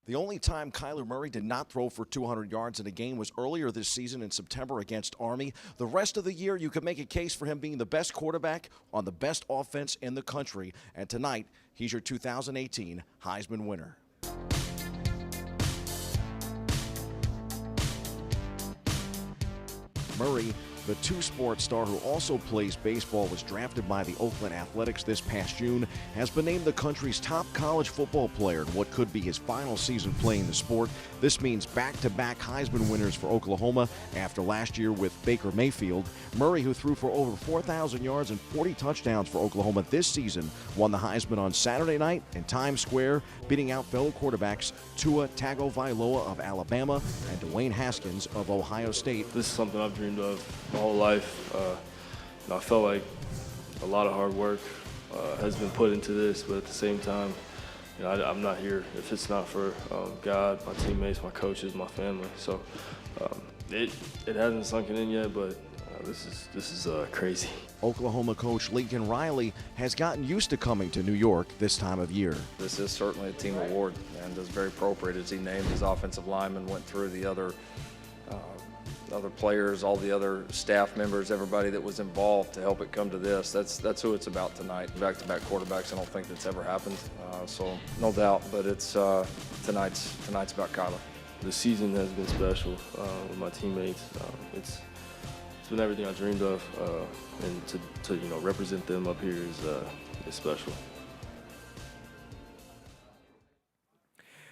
The only time Kyler Murray did not throw for 200 yards in a game was earlier this season in September against Army. The rest of the year, you could make a case for him being the best quarterback on the best offense in the country. And tonight, he's your 2018 Heisman winner. Murray, the two-sport star who also plays baseball, was drafted by the Oakland Athletics this past June, has been named the country's top college football player in what could be his final season playing the sport. This means back-to-back Heisman winners for Oklahoma after last year with Baker Mayfield. Murray, who threw for over 4,000 yards and 40 touchdowns for Oklahoma this season, won the Heisman on Saturday night in Times Square, beating out fellow quarterbacks Tua Tagovailoa of Alabama and Dwayne Haskins of Ohio State. This is something I've dreamed of my whole life. I felt like a lot of hard work has been put into this, but at the same time, I'm not here if it's not for God, my teammates, my coaches, my family. So it hasn't sunken in yet, but this is crazy. Oklahoma coach Lincoln Riley has gotten used to coming to New York this time of year. This is certainly a team award, and is very appropriate as he named his offensive lineman, went through the other players, all the other staff members, everybody that was involved to help it come to this. That's who it's about tonight. Back-to-back quarterbacks, I don't think that's ever happened. So no doubt, but it's tonight's about Kyler. The season has been special with my teammates. It's been everything I dreamed of, and to represent them up here is special.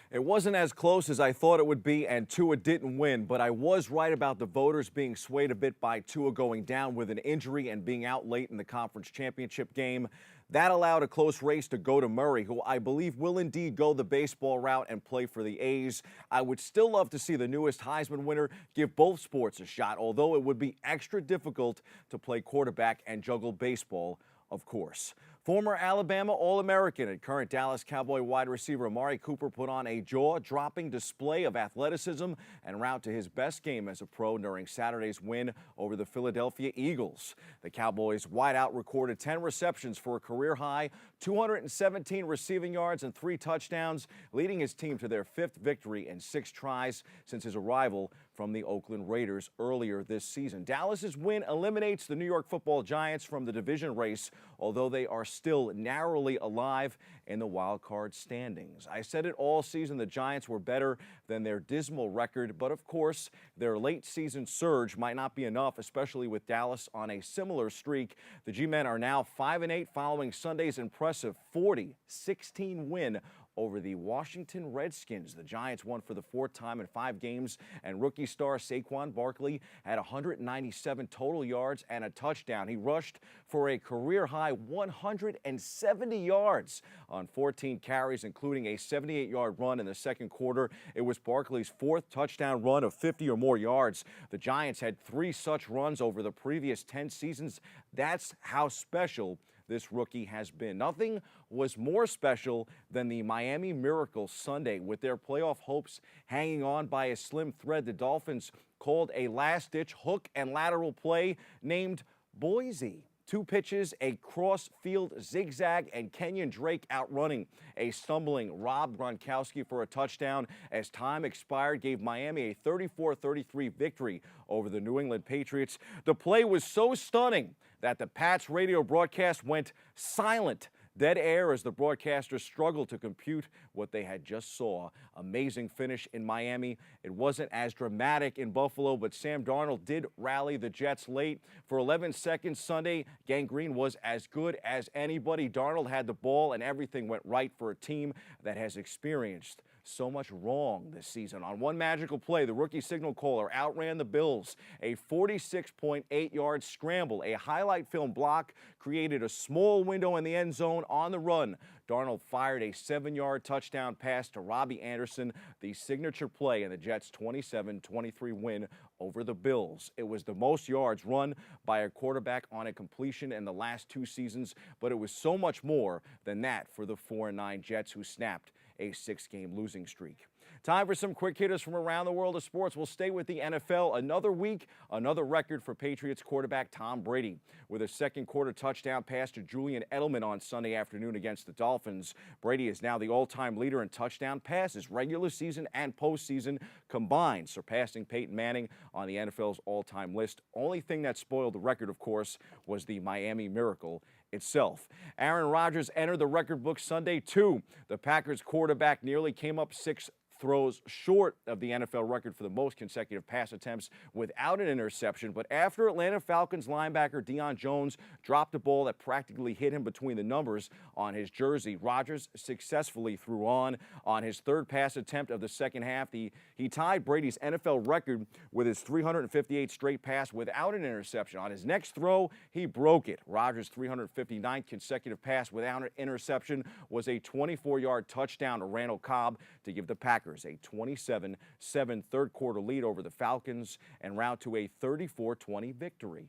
It wasn't as close as I thought it would be, and Tua didn't win, but I was right about the voters being swayed a bit by Tua going down with an injury and being out late in the conference championship game. That allowed a close race to go to Murray, who I believe will indeed go the baseball route and play for the A's. I would still love to see the newest Heisman winner give both sports a shot, although it would be extra difficult to play quarterback and juggle baseball, of course. Former Alabama All-American and current Dallas Cowboy wide receiver Amari Cooper put on a jaw-dropping display of athleticism en route to his best game as a pro during Saturday's win over the Philadelphia Eagles. The Cowboys wideout recorded 10 receptions for a career-high 217 receiving yards and 3 touchdowns, leading his team to their 5th victory in 6 tries since his arrival from the Oakland Raiders earlier this season. Dallas's win eliminates the New York Football Giants from the division race, although they are still narrowly alive in the wild card standings. I said it all season, the Giants were better than their dismal record, but of course, their late season surge might not be enough, especially with Dallas on a similar streak. The G-men are now 5-8 following Sunday's impressive 40-16 win over the Washington Redskins. The Giants won for the 4th time in 5 games, and rookie star Saquon Barkley had 197 total yards and a touchdown. He rushed for a career-high 170 yards on 14 carries, including a 78-yard run in the second quarter. It was Barkley's 4th touchdown run of 50 or more yards. The Giants had 3 such runs over the previous 10 seasons. That's how special this rookie has been. Nothing was more special than the Miami Miracle Sunday. With their playoff hopes hanging on by a slim thread, the Dolphins called a last-ditch hook and lateral play named Boise. 2 pitches, a cross-field zigzag, and Kenyon Drake outrunning a stumbling Rob Gronkowski for a touchdown as time expired gave Miami a 34-33 victory over the New England Patriots. The play was so stunning that the Pats radio broadcast went silent. Dead air as the broadcasters struggled to compute what they had just saw. Amazing finish in Miami. It wasn't as dramatic in Buffalo, but Sam Darnold did rally the Jets late. For 11 seconds Sunday, Gang Green was as good as anybody. Darnold had the ball and everything went right for a team that has experienced so much wrong this season. On one magical play, the rookie signal caller outran the Bills. A 46.8-yard scramble, a highlight film block created a small window in the end zone on the run. Darnold fired a 7-yard touchdown pass to Robbie Anderson, the signature play in the Jets' 27-23 win over the Bills. It was the most yards run by a quarterback on a completion in the last 2 seasons, but it was so much more than that for the 4-9 Jets, who snapped a 6-game losing streak. Time for some quick hitters from around the world of sports. We'll stay with the NFL. Another week, another record for Patriots quarterback Tom Brady. With a second quarter touchdown pass to Julian Edelman on Sunday afternoon against the Dolphins, Brady is now the all-time leader in touchdown passes, regular season and postseason combined, surpassing Peyton Manning on the NFL's all-time list. Only thing that spoiled the record, of course, was the Miami Miracle itself. Aaron Rodgers entered the record book Sunday, too. The Packers quarterback nearly came up 6 throws short of the NFL record for the most consecutive pass attempts without an interception. But after Atlanta Falcons linebacker Deion Jones dropped a ball that practically hit him between the numbers on his jersey, Rodgers successfully threw on his third pass attempt of the second half. He tied Brady's NFL record with his 358 straight pass without an interception. On his next throw, he broke it. Rodgers' 359th consecutive pass without an interception was a 24-yard touchdown to Randall Cobb to give the Packers a 27-7 third quarter lead over the Falcons and route to a 34-20 victory.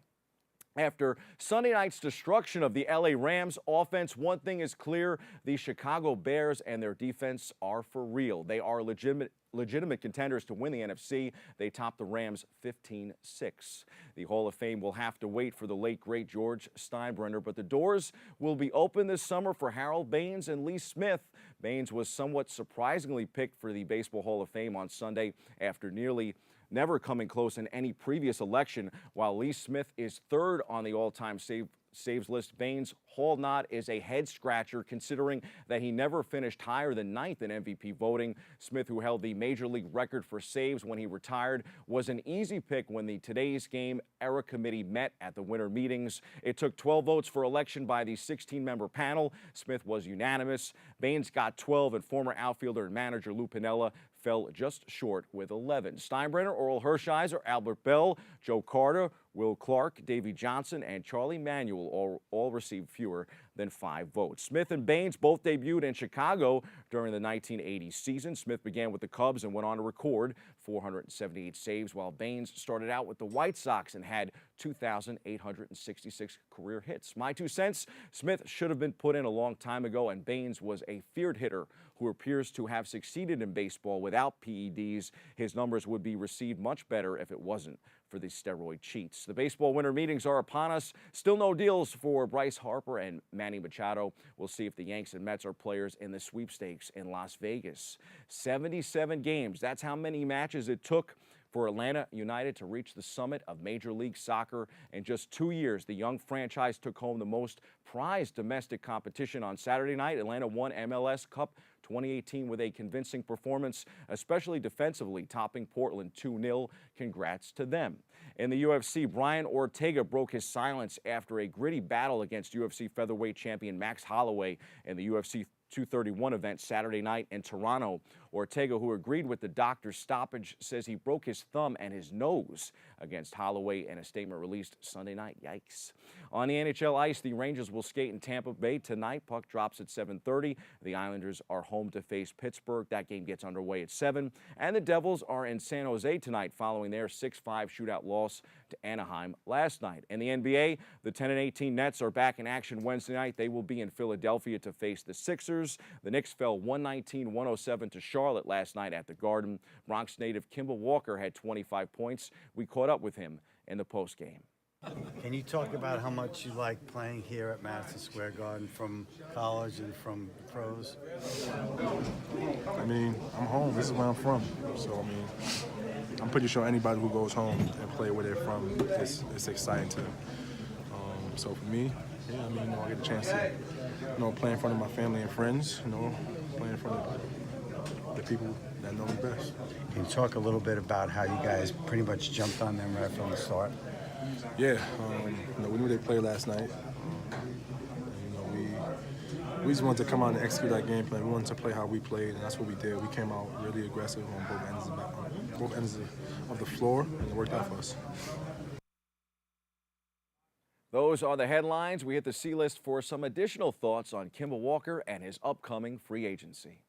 After Sunday night's destruction of the LA Rams offense, one thing is clear: the Chicago Bears and their defense are for real. They are legitimate contenders to win the NFC. They topped the Rams 15-6. The Hall of Fame will have to wait for the late, great George Steinbrenner, but the doors will be open this summer for Harold Baines and Lee Smith. Baines was somewhat surprisingly picked for the Baseball Hall of Fame on Sunday after never coming close in any previous election, while Lee Smith is third on the all-time saves list. Baines' Hall nod is a head-scratcher considering that he never finished higher than 9th in MVP voting. Smith, who held the Major League record for saves when he retired, was an easy pick when the Today's Game era committee met at the winter meetings. It took 12 votes for election by the 16-member panel. Smith was unanimous. Baines got 12, and former outfielder and manager Lou Piniella fell just short with 11. Steinbrenner, Oral Hershiser, Albert Bell, Joe Carter, Will Clark, Davey Johnson, and Charlie Manuel all received fewer than 5 votes. Smith and Baines both debuted in Chicago during the 1980 season. Smith began with the Cubs and went on to record 478 saves, while Baines started out with the White Sox and had 2,866 career hits. My 2 cents, Smith should have been put in a long time ago, and Baines was a feared hitter who appears to have succeeded in baseball without PEDs. His numbers would be received much better if it wasn't for the steroid cheats. The baseball winter meetings are upon us. Still no deals for Bryce Harper and Manny Machado. We'll see if the Yanks and Mets are players in the sweepstakes in Las Vegas. 77 games. That's how many matches it took for Atlanta United to reach the summit of Major League Soccer. In just 2 years, the young franchise took home the most prized domestic competition. On Saturday night, Atlanta won MLS Cup 2018 with a convincing performance, especially defensively, topping Portland 2-0. Congrats to them. In the UFC, Brian Ortega broke his silence after a gritty battle against UFC featherweight champion Max Holloway in the UFC 231 event Saturday night in Toronto. Ortega, who agreed with the doctor's stoppage, says he broke his thumb and his nose against Holloway in a statement released Sunday night. Yikes. On the NHL ice, the Rangers will skate in Tampa Bay tonight. Puck drops at 7:30. The Islanders are home to face Pittsburgh. That game gets underway at 7. And the Devils are in San Jose tonight following their 6-5 shootout loss to Anaheim last night. In the NBA, the 10-18 Nets are back in action Wednesday night. They will be in Philadelphia to face the Sixers. The Knicks fell 119-107 to Charlotte last night at the Garden. Bronx native Kemba Walker had 25 points. We caught up with him in the postgame. Can you talk about how much you like playing here at Madison Square Garden from college and from the pros? I mean, I'm home. This is where I'm from. So, I mean, I'm pretty sure anybody who goes home and play where they're from, it's exciting to them. So for me, yeah, I mean, I get a chance to, play in front of my family and friends, play in front of the people that know me best. Can you talk a little bit about how you guys pretty much jumped on them right from the start? Yeah, we knew they played last night. We just wanted to come out and execute that game plan. We wanted to play how we played, and that's what we did. We came out really aggressive on both ends of the floor, and it worked out for us. Those are the headlines. We hit the C-list for some additional thoughts on Kemba Walker and his upcoming free agency.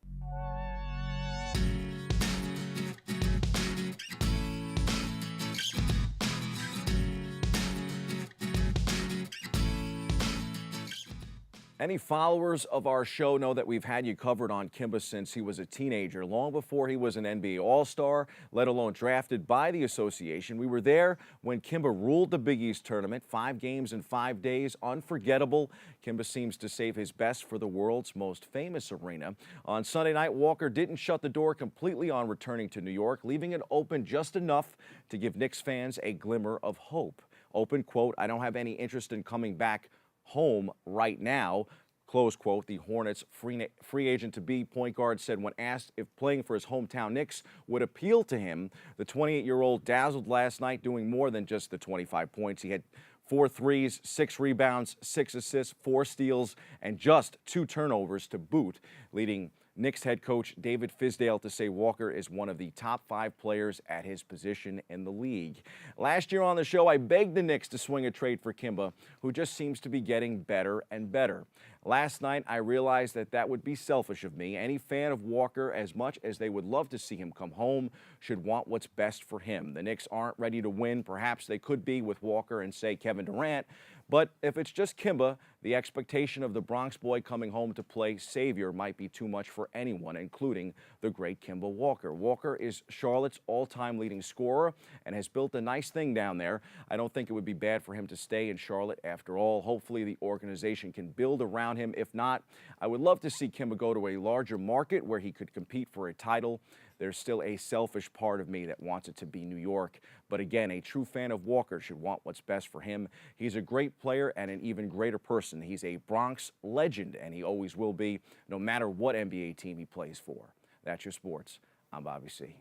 Any followers of our show know that we've had you covered on Kimba since he was a teenager, long before he was an NBA All-Star, let alone drafted by the association. We were there when Kimba ruled the Big East tournament, 5 games in 5 days, unforgettable. Kimba seems to save his best for the world's most famous arena. On Sunday night, Walker didn't shut the door completely on returning to New York, leaving it open just enough to give Knicks fans a glimmer of hope. Open, quote, "I don't have any interest in coming back home right now," close quote. The Hornets' free agent-to-be point guard said when asked if playing for his hometown Knicks would appeal to him. The 28-year-old dazzled last night, doing more than just the 25 points. He had 4 threes, 6 rebounds, 6 assists, 4 steals, and just 2 turnovers to boot, leading Knicks head coach David Fizdale to say Walker is one of the top 5 players at his position in the league. Last year on the show, I begged the Knicks to swing a trade for Kimba, who just seems to be getting better and better. Last night, I realized that that would be selfish of me. Any fan of Walker, as much as they would love to see him come home, should want what's best for him. The Knicks aren't ready to win. Perhaps they could be with Walker and, say, Kevin Durant. But if it's just Kimba, the expectation of the Bronx boy coming home to play savior might be too much for anyone, including the great Kimba Walker. Walker is Charlotte's all-time leading scorer and has built a nice thing down there. I don't think it would be bad for him to stay in Charlotte after all. Hopefully the organization can build around him. If not, I would love to see Kimba go to a larger market where he could compete for a title. There's still a selfish part of me that wants it to be New York. But again, a true fan of Walker should want what's best for him. He's a great player and an even greater person. He's a Bronx legend, and he always will be, no matter what NBA team he plays for. That's your sports. I'm Bobby C.